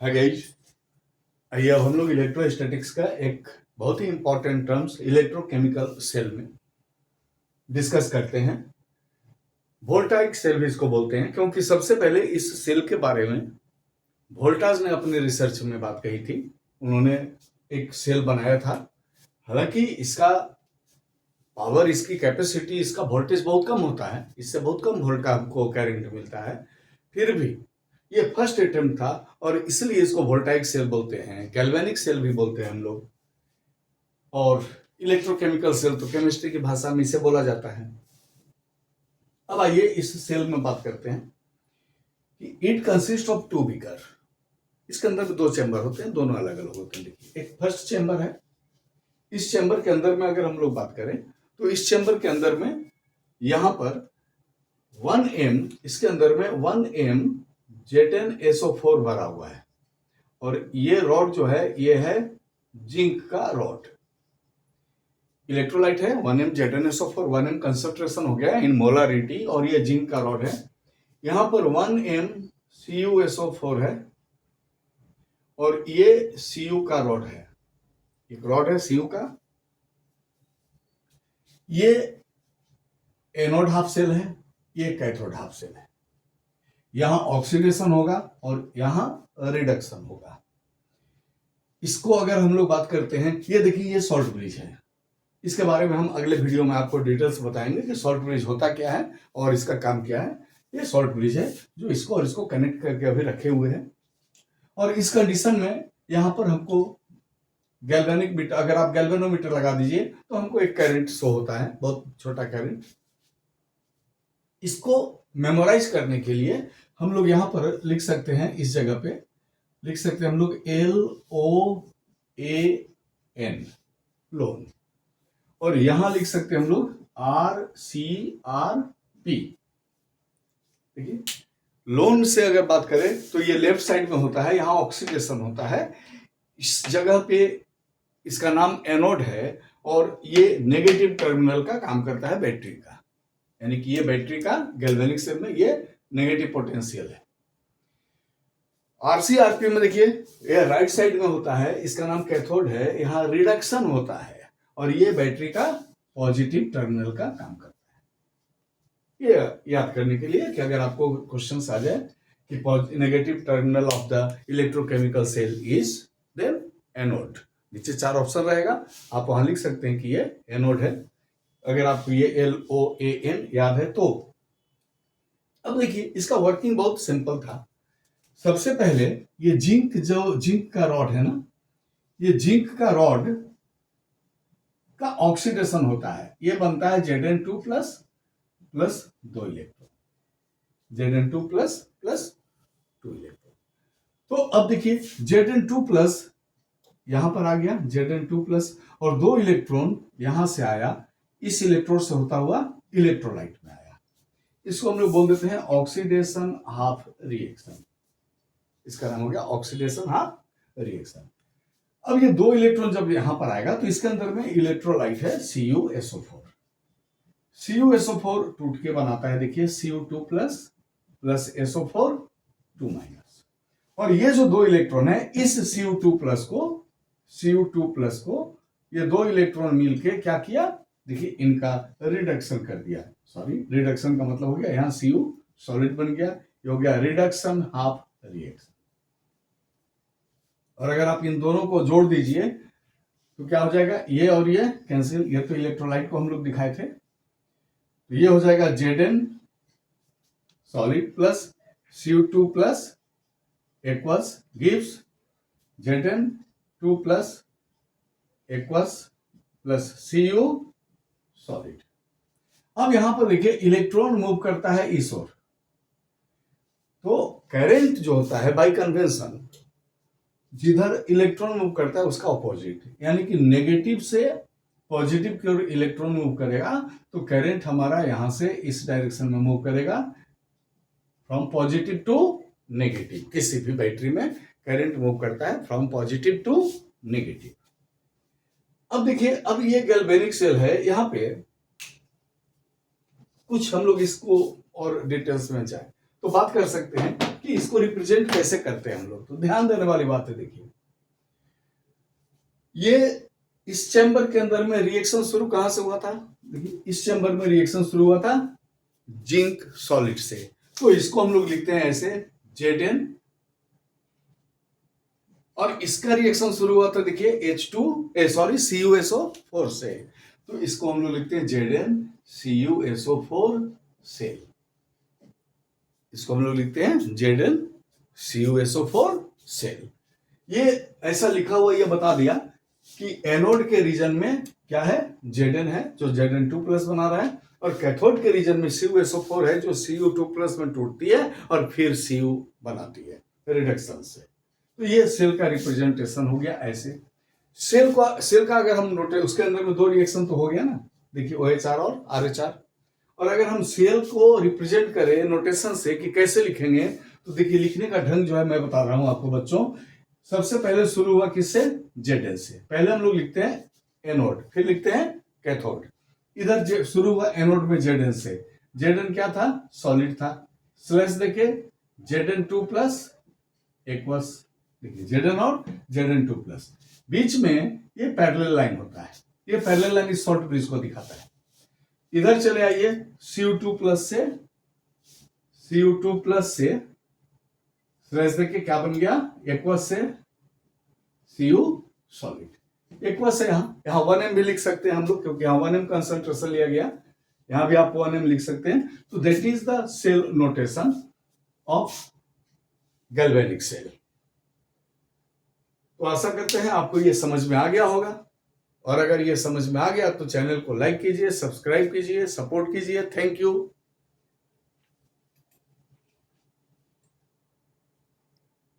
है गाइस। आइए अब हम लोग इलेक्ट्रोस्टैटिक्स का एक बहुत ही इंपॉर्टेंट टर्म्स इलेक्ट्रोकेमिकल सेल में डिस्कस करते हैं। वोल्टाइक सेल भी इसको बोलते हैं, क्योंकि सबसे पहले इस सेल के बारे में वोल्टाज ने अपने रिसर्च में बात कही थी। उन्होंने एक सेल बनाया था। हालांकि इसका पावर, इसकी कैपेसिटी, इसका वोल्टेज बहुत कम होता है, इससे बहुत कम वोल्ट का हमको करंट मिलता है। फिर भी ये फर्स्ट अटेम्प्ट था और इसलिए इसको वोल्टाइक सेल बोलते हैं, गैल्वेनिक सेल भी बोलते हैं हम लोग। और इलेक्ट्रोकेमिकल सेल तो केमिस्ट्री की भाषा में इसे बोला जाता है। अब आइए इस सेल में बात करते हैं कि it consist of two beaker. इसके अंदर भी दो चैम्बर होते हैं, दोनों अलग अलग होते हैं। देखिए, एक फर्स्ट चैम्बर है। इस चैम्बर के अंदर में अगर हम लोग बात करें तो इस चैम्बर के अंदर में यहां पर 1m, इसके अंदर में 1m Z10SO4 भरा हुआ है। और ये रॉड जो है ये है जिंक का रॉड। इलेक्ट्रोलाइट है 1m Z10SO4, 1m कंसंट्रेशन हो गया इन मोलारिटी, और ये जिंक का रॉड है। यहां पर 1m CuSO4 है और ये Cu का रॉड है। एक रॉड है Cu का। ये एनोड हाफ सेल है, ये कैथोड हाफ सेल है। यहां ऑक्सीडेशन होगा और यहां रिडक्शन होगा। इसको अगर हम लोग बात करते हैं, ये देखिए ये सॉल्ट ब्रिज है। इसके बारे में हम अगले वीडियो में आपको डिटेल्स बताएंगे कि सॉल्ट ब्रिज होता क्या है और इसका काम क्या है। ये सॉल्ट ब्रिज है जो इसको और इसको कनेक्ट करके अभी रखे हुए हैं। और इस कंडीशन में यहां पर हमको गैल्वेनिक मीटर, अगर आप गैल्वेनोमीटर लगा दीजिए तो हमको एक करंट शो होता है, बहुत छोटा करंट। इसको मेमोराइज करने के लिए हम लोग यहां पर लिख सकते हैं, इस जगह पे लिख सकते हैं हम लोग LOAN, लोन। और यहां लिख सकते हैं हम लोग RCRP। देखिए, लोन से अगर बात करें तो ये लेफ्ट साइड में होता है, यहां ऑक्सीडेशन होता है। इस जगह पे इसका नाम एनोड है और ये नेगेटिव टर्मिनल का काम करता है बैटरी का, यानी कि ये बैटरी का गैल्वेनिक सेल में ये नेगेटिव पोटेंशियल है। RCRP में देखिए ये राइट साइड में होता है, इसका नाम कैथोड है, यहां रिडक्शन होता है और ये बैटरी का पॉजिटिव टर्मिनल का काम करता है। ये याद करने के लिए कि अगर आपको क्वेश्चन आ जाए कि negative terminal of the electrochemical cell is then anode, नीचे 4 ऑप्शन रहेगा, आप वहां लिख सकते हैं कि ये एनोड है, अगर आपको ये LOAN याद है तो। अब देखिए इसका वर्किंग बहुत सिंपल था। सबसे पहले ये जिंक का रॉड है ना, ये जिंक का रॉड का ऑक्सीडेशन होता है, ये बनता है Zn2 plus 2 electron, Zn2 plus 2 electron. तो अब देखिए Zn2 प्लस यहां पर आ गया, Zn2 प्लस, और 2 इलेक्ट्रॉन यहां से आया, इस इलेक्ट्रोड से होता हुआ इलेक्ट्रोलाइट में आया। इसको हम लोग बोल देते हैं ऑक्सीडेशन हाफ रिएक्शन। इसका नाम हो गया ऑक्सीडेशन हाफ रिएक्शन। अब ये 2 इलेक्ट्रॉन जब यहां पर आएगा तो इसके अंदर में इलेक्ट्रोलाइट है CuSO4। CuSO4 टूट के बनाता है, देखिए Cu2 प्लस SO4 2 माइनस। और ये जो 2 इलेक्ट्रॉन है, इस Cu2 प्लस को ये 2 इलेक्ट्रॉन मिलके क्या किया, देखिए इनका रिडक्शन कर दिया। सॉरी, रिडक्शन का मतलब हो गया यहां Cu सॉलिड बन गया, ये हो गया रिडक्शन हाफ रिएक्शन। और अगर आप इन दोनों को जोड़ दीजिए तो क्या हो जाएगा, ये और ये कैंसिल, ये तो इलेक्ट्रोलाइट को हम लोग दिखाए थे, तो ये हो जाएगा Zn solid plus Cu2 plus aqueous gives Zn2 plus aqueous plus Cu solid. अब यहां पर देखिए इलेक्ट्रॉन मूव करता है इस ओर, तो करंट जो होता है बाय कन्वेंशन जिधर इलेक्ट्रॉन मूव करता है उसका ऑपोजिट, यानी कि नेगेटिव से पॉजिटिव की ओर इलेक्ट्रॉन मूव करेगा तो करंट हमारा यहां से इस डायरेक्शन में मूव करेगा, फ्रॉम पॉजिटिव टू नेगेटिव। किसी भी बैटरी में करंट मूव करता है फ्रॉम पॉजिटिव टू नेगेटिव। अब देखिए, अब ये गैल्वेनिक सेल है, यहां पे कुछ हम लोग इसको और डिटेल्स में जाए तो बात कर सकते हैं कि इसको रिप्रेजेंट कैसे करते हैं हम लोग। तो ध्यान देने वाली बात है, देखिए ये इस चैम्बर के अंदर में रिएक्शन शुरू कहां से हुआ था? देखिए इस चैम्बर में रिएक्शन शुरू हुआ था जिंक सॉलिड से, तो इसको हम लोग लिखते हैं ऐसे Zn, और इसका रिएक्शन शुरू हुआ था देखिए CuSO4 से, तो इसको हम लोग लिखते हैं ZnCuSO4 सेल। इसको हम लोग लिखते हैं ZnCuSO4 सेल। ये ऐसा लिखा हुआ ये बता दिया कि एनोड के रीजन में क्या है, Zn है जो Zn2+ बना रहा है, और कैथोड के रीजन में CuSO4 है जो Cu2+ में टूटती है और फिर Cu बनाती है रिडक्शन से। तो ये सेल का रिप्रेजेंटेशन हो गया ऐसे। सेल का अगर हम नोटे, उसके अंदर में दो रिएक्शन तो हो गया ना, देखिए OH और RH। और अगर हम सेल को रिप्रेजेंट करें नोटेशन से कि कैसे लिखेंगे, तो देखिए लिखने का ढंग जो है मैं बता रहा हूं आपको बच्चों। सबसे पहले शुरू हुआ किससे? Zn से। पहले हम लोग लिखते हैं एनोड, फिर लिखते हैं कैथोड। इधर शुरू हुआ एनोड में Zn से। Zn क्या था? सॉलिड था। स्लैश देखिए Zn2+ एक्वस, देखिए Zn और Zn2+, बीच में ये पैरेलल लाइन होता है। ये पैरेलल लाइन इस शॉर्ट ब्रिज को दिखाता है। इधर चले आइए Cu2+ से स्लैश देखिए क्या बन गया? एक्वस से Cu सॉलिड। एक्वस है, यहाँ 1m भी लिख सकते हैं हम लोग, क्योंकि यहाँ 1m कंसंट्रेशन लिया गया, यहां भी आप 1m लिख सकते हैं। तो that is the cell notation of galvanic cell. तो आशा करते हैं आपको ये समझ में आ गया होगा, और अगर ये समझ में आ गया तो चैनल को लाइक कीजिए, सब्सक्राइब कीजिए, सपोर्ट कीजिए। Thank you.